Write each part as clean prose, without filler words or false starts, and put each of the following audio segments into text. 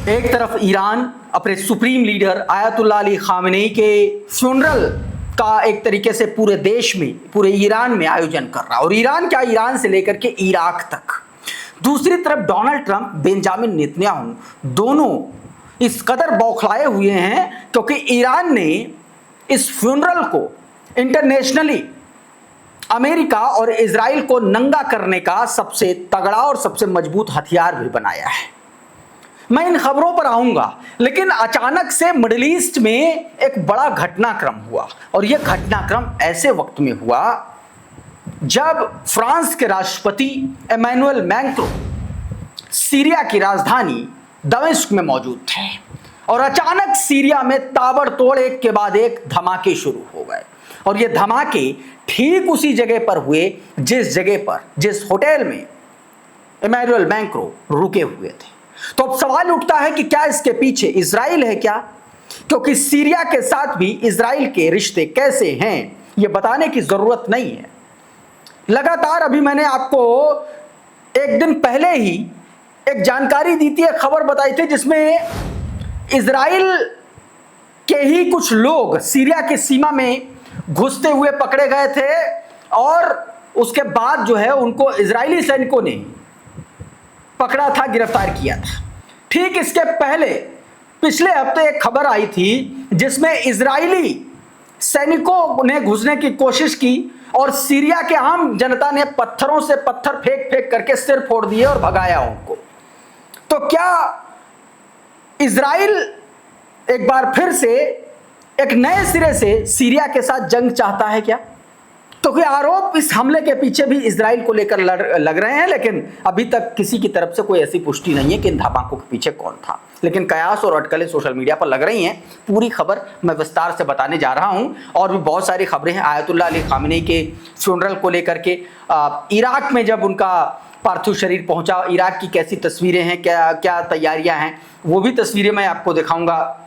एक तरफ ईरान अपने supreme leader Ayatollah Ali Khamenei के फ्यूनरल का एक तरीके से पूरे देश में, पूरे ईरान में आयोजन कर रहा है, और ईरान क्या, ईरान से लेकर के इराक तक। दूसरी तरफ डोनाल्ड ट्रंप, बेंजामिन नेतन्याहू दोनों इस कदर बौखलाए हुए हैं क्योंकि ईरान ने इस फ्यूनरल को इंटरनेशनली अमेरिका और इजराइल को नंगा करने का सबसे तगड़ा और सबसे मजबूत हथियार भी बनाया है। मैं इन खबरों पर आऊंगा, लेकिन अचानक से मिडिल ईस्ट में एक बड़ा घटनाक्रम हुआ, और यह घटनाक्रम ऐसे वक्त में हुआ जब फ्रांस के राष्ट्रपति इमैनुअल मैक्रों सीरिया की राजधानी दमिश्क में मौजूद थे, और अचानक सीरिया में ताबड़तोड़ एक के बाद एक धमाके शुरू हो गए। और ये धमाके ठीक उसी जगह पर हुए जिस होटल में इमैनुअल मैक्रों रुके हुए थे। तो अब सवाल उठता है कि क्या इसके पीछे इजराइल है क्या? क्योंकि सीरिया के साथ भी इजराइल के रिश्ते कैसे हैं ये बताने की जरूरत नहीं है। लगातार अभी मैंने आपको एक दिन पहले ही एक जानकारी दी थी, एक खबर बताई थी जिसमें इजराइल के ही कुछ लोग सीरिया की सीमा में घुसते हुए पकड़े गए थे, और उसके बाद जो है उनको इजरायली सैनिकों ने पकड़ा था, गिरफ्तार किया था। ठीक इसके पहले पिछले हफ्ते एक खबर आई थी जिसमें इजरायली सैनिकों ने घुसने की कोशिश की और सीरिया के आम जनता ने पत्थरों से पत्थर फेंक फेंक करके सिर फोड़ दिए और भगाया उनको। तो क्या इजराइल एक बार फिर से एक नए सिरे से सीरिया के साथ जंग चाहता है क्या? तो क्या आरोप इस हमले के पीछे भी इजराइल को लेकर लग रहे हैं, लेकिन अभी तक किसी की तरफ से कोई ऐसी पुष्टि नहीं है कि इन धमाकों के पीछे कौन था। लेकिन कयास और अटकलें सोशल मीडिया पर लग रही हैं। पूरी खबर मैं विस्तार से बताने जा रहा हूं, और भी बहुत सारी खबरें हैं आयतुल्लाह अली खामेनी के फ्यूनरल को लेकर के। इराक में जब उनका पार्थिव शरीर पहुंचा, इराक की कैसी तस्वीरें हैं, क्या क्या तैयारियां हैं, वो भी तस्वीरें मैं आपको दिखाऊंगा,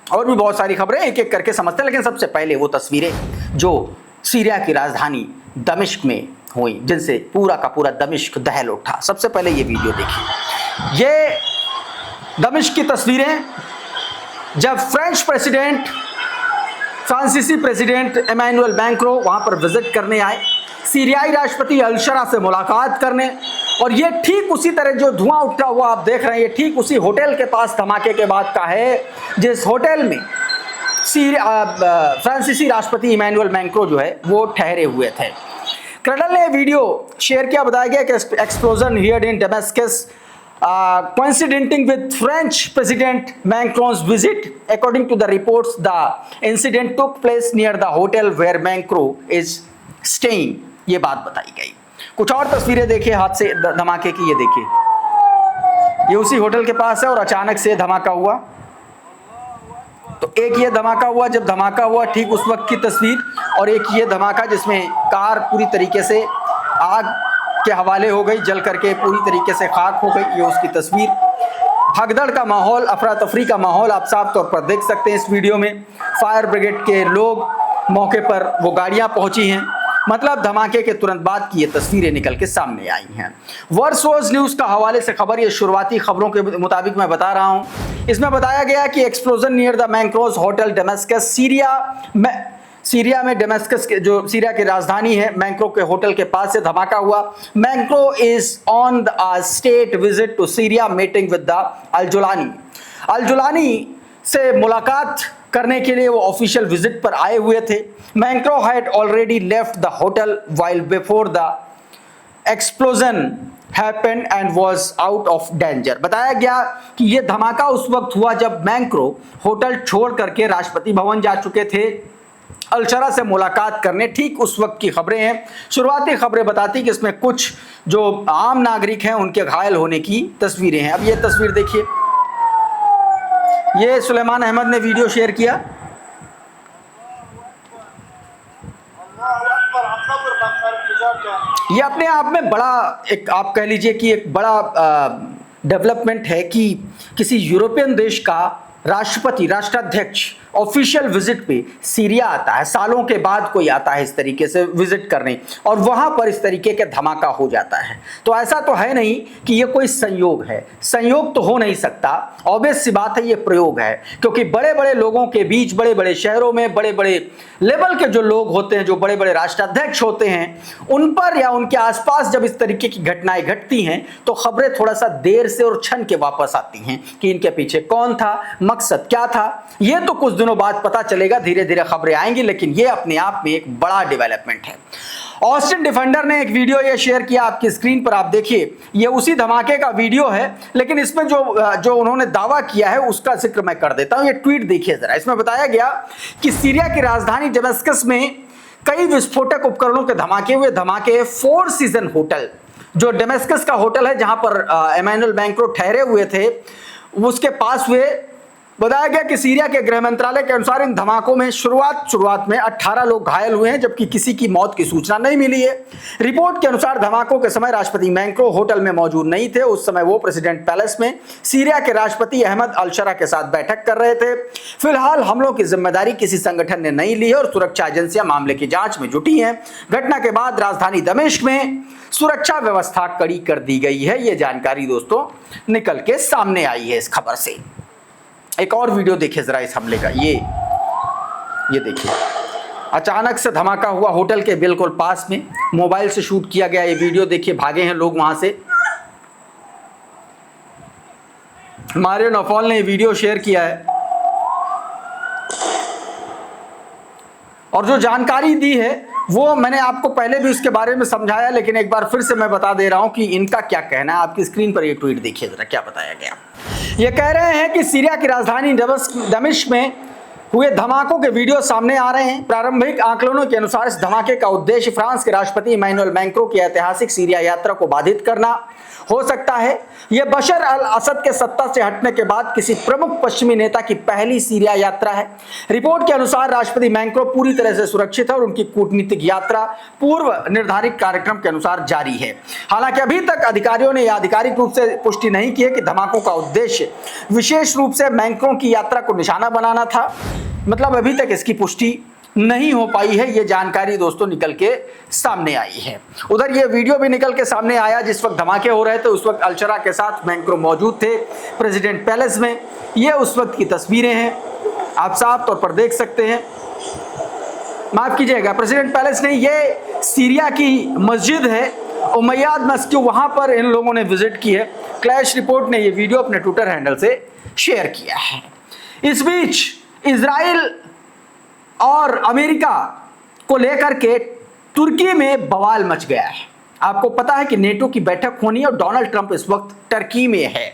और भी बहुत सारी खबरें एक एक करके समझते हैं। लेकिन सबसे पहले वो तस्वीरें जो सीरिया की राजधानी दमिश्क में हुई, जिनसे पूरा का पूरा दमिश्क दहल उठा। सबसे पहले ये वीडियो देखिए, ये दमिश्क की तस्वीरें जब फ्रांसीसी प्रेसिडेंट इमैनुअल मैक्रों वहां पर विजिट करने आए, सीरियाई राष्ट्रपति अल-शरा से मुलाकात करने, और ये ठीक उसी तरह जो धुआं उठता हुआ आप देख रहे हैं, ये ठीक उसी होटल के पास धमाके के बाद का है जिस होटल में फ्रांसीसी राष्ट्रपति इमैनुअल मैक्रों जो है वो ठहरे हुए थे। क्रडल ने वीडियो शेयर किया, बताया गया कि explosion heard in Damascus coinciding with French President Macron's visit. According to the reports, the incident took place near the hotel where Macron is staying. ये बात बताई गई। कुछ और तस्वीरें देखिए हाथ से धमाके की, ये देखिए, ये उसी होटल के पास है और अचानक से धमाका हुआ। तो एक ये धमाका हुआ, जब धमाका हुआ ठीक उस वक्त की तस्वीर, और एक ये धमाका जिसमें कार पूरी तरीके से आग के हवाले हो गई, जल करके पूरी तरीके से खाक हो गई, ये उसकी तस्वीर। भगदड़ का माहौल, अफरा तफरी का माहौल आप साफ तौर पर देख सकते हैं इस वीडियो में। फायर ब्रिगेड के लोग मौके पर, वो गाड़ियां पहुंची हैं, मतलब धमाके के तुरंत बाद की ये तस्वीरें निकल के सामने आई हैं। वर्सोस न्यूज का हवाले से खबर, ये शुरुआती खबरों के मुताबिक मैं बता रहा हूं। इसमें बताया गया कि explosion near the Macron's hotel Damascus, Syria में डेमास्कस के जो सीरिया की राजधानी है, मैक्रों के होटल के पास से धमाका हुआ। Macron is on the state visit to Syria meeting with the al Julani से मुलाकात करने के लिए वो ऑफिशियल विजिट पर आए हुए थे। Macron had already left the hotel while before the explosion happened and was out of danger. बताया गया कि ये धमाका उस वक्त हुआ जब मैक्रों होटल छोड़ करके राष्ट्रपति भवन जा चुके थे अल-शरा से मुलाकात करने। ठीक उस वक्त की खबरें हैं। शुरुआती खबरें बताती कि इसमें कुछ जो आम नागरिक हैं उनके घायल होने की तस्वीरें हैं। अब ये तस्वीर देखिए, ये सुलेमान अहमद ने वीडियो शेयर किया। ये अपने आप में बड़ा एक, आप कह लीजिए कि एक बड़ा डेवलपमेंट है कि किसी यूरोपियन देश का राष्ट्रपति, राष्ट्राध्यक्ष ऑफिशियल विजिट पे सीरिया आता है, सालों के बाद कोई आता है इस तरीके से विजिट करने, और वहां पर इस तरीके के धमाका हो जाता है। तो ऐसा तो है नहीं कि ये कोई संयोग है, संयोग तो हो नहीं सकता, ऑब्वियस सी बात है ये प्रयोग है, क्योंकि बड़े बड़े लोगों के बीच, बड़े बड़े शहरों में बड़े बड़े लेवल के जो लोग होते हैं, जो बड़े बड़े राष्ट्राध्यक्ष होते हैं, उन पर या उनके आसपास जब इस तरीके की घटनाएं घटती हैं तो खबरें थोड़ा सा देर से और छन के वापस आती हैं कि इनके पीछे कौन था, मकसद क्या था। ये तो कुछ दिनों बाद पता चलेगा, धीरे धीरे खबरें आएंगी, लेकिन ये अपने आप में एक बड़ा डेवलपमेंट है। ऑस्टिन डिफेंडर ने एक वीडियो ये शेयर किया, आपकी स्क्रीन पर आप देखिए, ये उसी धमाके का वीडियो है, लेकिन इसमें जो उन्होंने दावा किया है उसका जिक्र मैं कर देता हूं। ये ट्वीट देखिए जरा, इसमें बताया गया कि सीरिया की राजधानी दमिश्क में कई विस्फोटक उपकरणों के धमाके हुए। धमाके फोर सीजन होटल, जो दमिश्क का होटल है जहां पर इमैनुअल मैक्रों ठहरे हुए थे, उसके पास हुए। बताया गया कि सीरिया के गृह मंत्रालय के अनुसार इन धमाकों में शुरुआत में 18 लोग घायल हुए हैं, जबकि किसी की मौत की सूचना नहीं मिली है। रिपोर्ट के अनुसार धमाकों के समय राष्ट्रपति मैक्रों होटल में मौजूद नहीं थे। उस समय वो प्रेसिडेंट पैलेस में सीरिया के राष्ट्रपति अहमद अल-शरा के साथ बैठक कर रहे थे। फिलहाल हमलों की जिम्मेदारी किसी संगठन ने नहीं ली है और सुरक्षा एजेंसियां मामले की जांच में जुटी हैं। घटना के बाद राजधानी दमिश्क में सुरक्षा व्यवस्था कड़ी कर दी गई है। ये जानकारी दोस्तों निकल के सामने आई है इस खबर से। एक और वीडियो देखिए जरा इस हमले का, ये देखिए, अचानक से धमाका हुआ होटल के बिल्कुल पास में, मोबाइल से शूट किया गया ये वीडियो देखिए। भागे हैं लोग वहां से। मारियो नौफल ने ये वीडियो शेयर किया है और जो जानकारी दी है वो मैंने आपको पहले भी उसके बारे में समझाया, लेकिन एक बार फिर से मैं बता दे रहा हूं कि इनका क्या कहना है। आपकी स्क्रीन पर ये ट्वीट देखिए जरा, क्या बताया गया। ये कह रहे हैं कि सीरिया की राजधानी दमिश्क में हुए धमाकों के वीडियो सामने आ रहे हैं। प्रारंभिक आकलनों के अनुसार इस धमाके का उद्देश्य फ्रांस के राष्ट्रपति इमैनुअल मैक्रों की ऐतिहासिक सीरिया यात्रा को बाधित करना हो सकता है। यह बशर अल असद के सत्ता से हटने के बाद किसी प्रमुख पश्चिमी नेता की पहली सीरिया यात्रा है। रिपोर्ट के अनुसार राष्ट्रपति मैक्रों पूरी तरह से सुरक्षित है और उनकी कूटनीतिक यात्रा पूर्व निर्धारित कार्यक्रम के अनुसार जारी है। हालांकि अभी तक अधिकारियों ने यह आधिकारिक रूप से पुष्टि नहीं की है कि धमाकों का उद्देश्य विशेष रूप से मैक्रों की यात्रा को निशाना बनाना था। मतलब अभी तक इसकी पुष्टि नहीं हो पाई है। ये जानकारी दोस्तों निकल के सामने आई है। उधर ये वीडियो भी निकल के सामने आया जिस वक्त धमाके हो रहे थे, उस वक्त अल-शरा के साथ मैक्रों मौजूद थे प्रेसिडेंट पैलेस में। ये उस वक्त की तस्वीरें हैं, आप साफ तौर पर देख सकते हैं। माफ कीजिएगा, प्रेसिडेंट पैलेस नहीं, ये सीरिया की मस्जिद है उमैयाद मस्जिद, वहां पर इन लोगों ने विजिट की है। क्लैश रिपोर्ट ने ये वीडियो अपने ट्विटर हैंडल से शेयर किया है। इस बीच इजराइल और अमेरिका को लेकर के तुर्की में बवाल मच गया है। आपको पता है कि नेटो की बैठक होनी है और डोनाल्ड ट्रंप इस वक्त टर्की में है।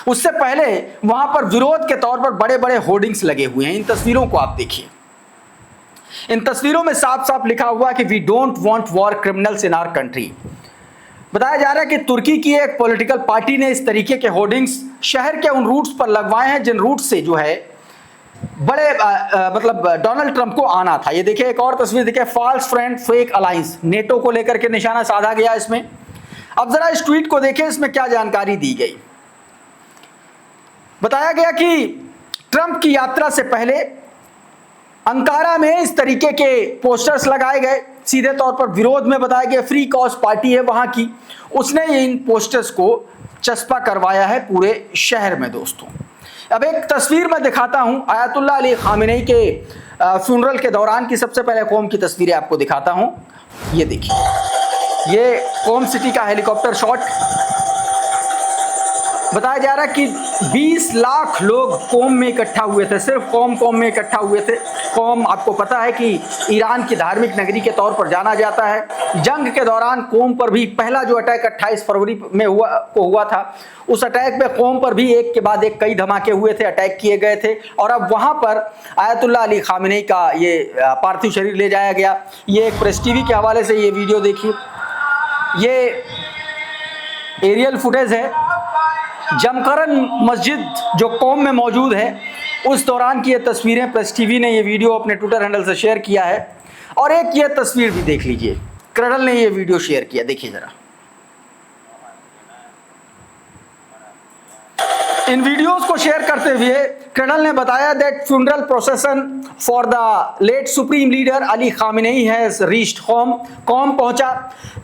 उससे पहले वहां पर विरोध के तौर पर बड़े बड़े होर्डिंग्स लगे हुए हैं। इन तस्वीरों को आप देखिए, इन तस्वीरों में साफ साफ लिखा हुआ है कि we don't want war criminals in our country. बताया जा रहा है कि तुर्की की एक पॉलिटिकल पार्टी ने इस तरीके के होर्डिंग्स शहर के उन रूट्स पर लगवाए हैं जिन रूट से जो है बड़े मतलब डोनाल्ड ट्रंप को आना था। ये देखिए एक और तस्वीर देखिए, false friend fake alliance, NATO को लेकर के निशाना साधा गया इसमें। अब जरा इस ट्वीट को देखिए, इसमें क्या जानकारी दी गई। बताया गया कि ट्रंप की यात्रा से पहले अंकारा में इस तरीके के पोस्टर्स लगाए गए, सीधे तौर पर विरोध में। बताया गया फ्री कॉज पार्टी है वहां की, उसने इन पोस्टर्स को चस्पा करवाया है पूरे शहर में दोस्तों। अब एक तस्वीर मैं दिखाता हूं आयतुल्लाह अली खामेनी के फ्यूनरल के दौरान की। सबसे पहले कोम की तस्वीरें आपको दिखाता हूं। ये देखिए, ये कोम सिटी का हेलीकॉप्टर शॉट। बताया जा रहा है कि 20 लाख लोग कोम में इकट्ठा हुए थे, सिर्फ कोम में इकट्ठा हुए थे। कोम आपको पता है कि ईरान की धार्मिक नगरी के तौर पर जाना जाता है। जंग के दौरान कोम पर भी पहला जो अटैक 28 फरवरी में हुआ था, उस अटैक में कोम पर भी एक के बाद एक कई धमाके हुए थे, अटैक किए गए थे। और अब वहां पर आयतुल्लाह अली खामेनी का ये पार्थिव शरीर ले जाया गया। ये एक प्रेस टीवी के हवाले से ये वीडियो देखिए, ये एरियल फुटेज है जमकरन मस्जिद जो कोम में मौजूद है उस दौरान की ये तस्वीरें। प्रेस टीवी ने ये वीडियो अपने ट्विटर हैंडल से शेयर किया है। और एक ये तस्वीर भी देख लीजिए, क्रडल ने ये वीडियो शेयर किया, देखिए जरा। इन वीडियोस को शेयर करते हुए कर्नल ने बताया that funeral procession for the late supreme leader Ali Khamenei has reached home, Qom पहुंचा।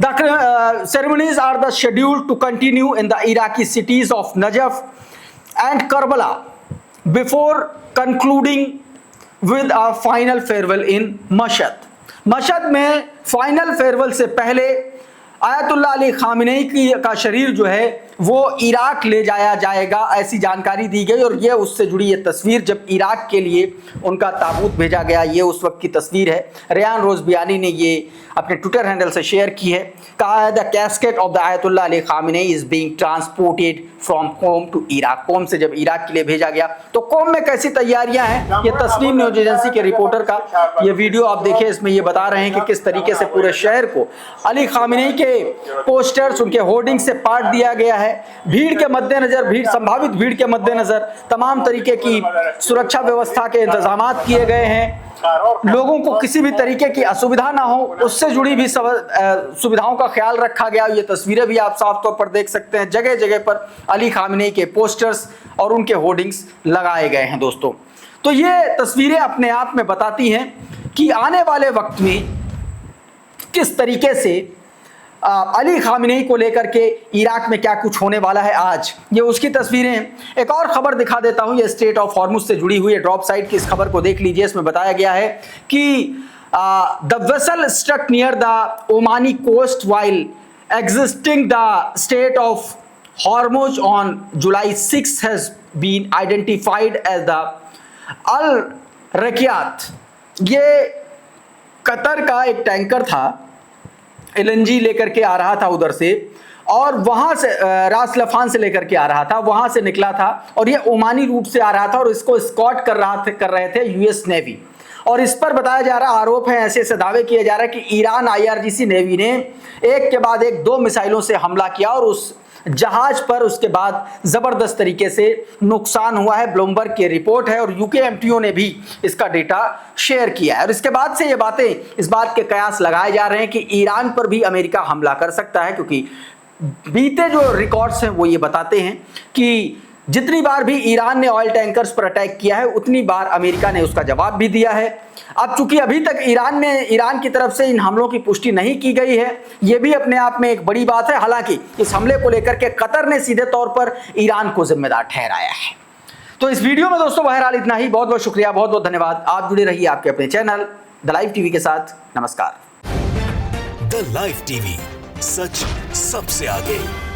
The ceremonies are the scheduled to continue in the Iraqi cities of Najaf and Karbala before concluding with a final farewell in Mashhad. Mashhad में final farewell से पहले Ayatollah Ali Khamenei का शरीर जो है वो Iraq ले जाया जाएगा, ऐसी जानकारी दी गई। और ये उससे जुड़ी ये तस्वीर जब इराक के लिए उनका ताबूत भेजा गया, ये उस वक्त की तस्वीर है। रेयान रोज़बियानी ने ये अपने ट्विटर हैंडल से शेयर की है। कहा है the casket of the Ayatollah Ali Khamenei is being transported from Qom to Iraq. Qom से जब इराक के लिए भेजा गया तो कोम में कैसी तैयारियां हैं, ये तस्नीम न्यूज एजेंसी के रिपोर्टर का ये वीडियो आप देखिए। इसमें ये बता रहे हैं कि किस तरीके से पूरे शहर को अली खामेनेई के पोस्टर्स, उनके होर्डिंग से पाट दिया गया है। भीड़ के मद्देनजर, संभावित भीड़ के मद्देनजर तमाम तरीके की सुरक्षा व्यवस्था के इंतजाम किए गए हैं। लोगों को किसी भी तरीके की असुविधा ना हो, उससे जुड़ी भी सुविधाओं का ख्याल रखा गया। ये तस्वीरें भी आप साफ तौर पर देख सकते हैं, जगह जगह पर अली खामेनेई के पोस्टर्स और उनके होर्डिंग्स लगाए गए हैं दोस्तों। तो ये तस्वीरें अपने आप में बताती हैं कि आने वाले वक्त में किस तरीके से अली खामेनेई को लेकर के इराक में क्या कुछ होने वाला है। आज ये उसकी तस्वीरें हैं। एक और खबर दिखा देता हूं, ये स्ट्रेट ऑफ हॉर्मुज से जुड़ी हुई है। ड्रॉप साइट की इस खबर को देख लीजिए। इसमें बताया गया है कि the vessel struck near the Omani coast while existing the strait of Hormuz on July 6 has been identified as the al Rakiyat. ये कतर का एक टैंकर था, एलएनजी लेकर के आ रहा था उधर से, और वहां से रास लफान से लेकर के आ रहा था, वहां से निकला था और ये ओमानी रूट से आ रहा था और इसको स्कॉट कर रहे थे यूएस नेवी। और इस पर बताया जा रहा, आरोप है, ऐसे ऐसे दावे किए जा रहे हैं कि ईरान आईआरजीसी नेवी ने एक के बाद एक 2 मिसाइलों से हमला किया और उस जहाज पर उसके बाद जबरदस्त तरीके से नुकसान हुआ है। ब्लूमबर्ग की रिपोर्ट है और यूके एमटीओ ने भी इसका डेटा शेयर किया है। और इसके बाद से ये बातें, इस बात के कयास लगाए जा रहे हैं कि ईरान पर भी अमेरिका हमला कर सकता है, क्योंकि बीते जो रिकॉर्ड्स हैं वो ये बताते हैं कि जितनी बार भी ईरान ने ऑयल टैंकर्स पर अटैक किया है उतनी बार अमेरिका ने उसका जवाब भी दिया है। अब चूंकि अभी तक ईरान की तरफ से इन हमलों की पुष्टि नहीं की गई है, ये भी अपने आप में एक बड़ी बात है। हालांकि इस हमले को लेकर के कतर ने सीधे तौर पर ईरान को जिम्मेदार ठहराया है। तो इस वीडियो में दोस्तों बहरहाल इतना ही। बहुत बहुत शुक्रिया, बहुत बहुत धन्यवाद। आप जुड़े रहिए आपके अपने चैनल द लाइव टीवी के साथ। नमस्कार। द लाइव टीवी, सच सबसे आगे।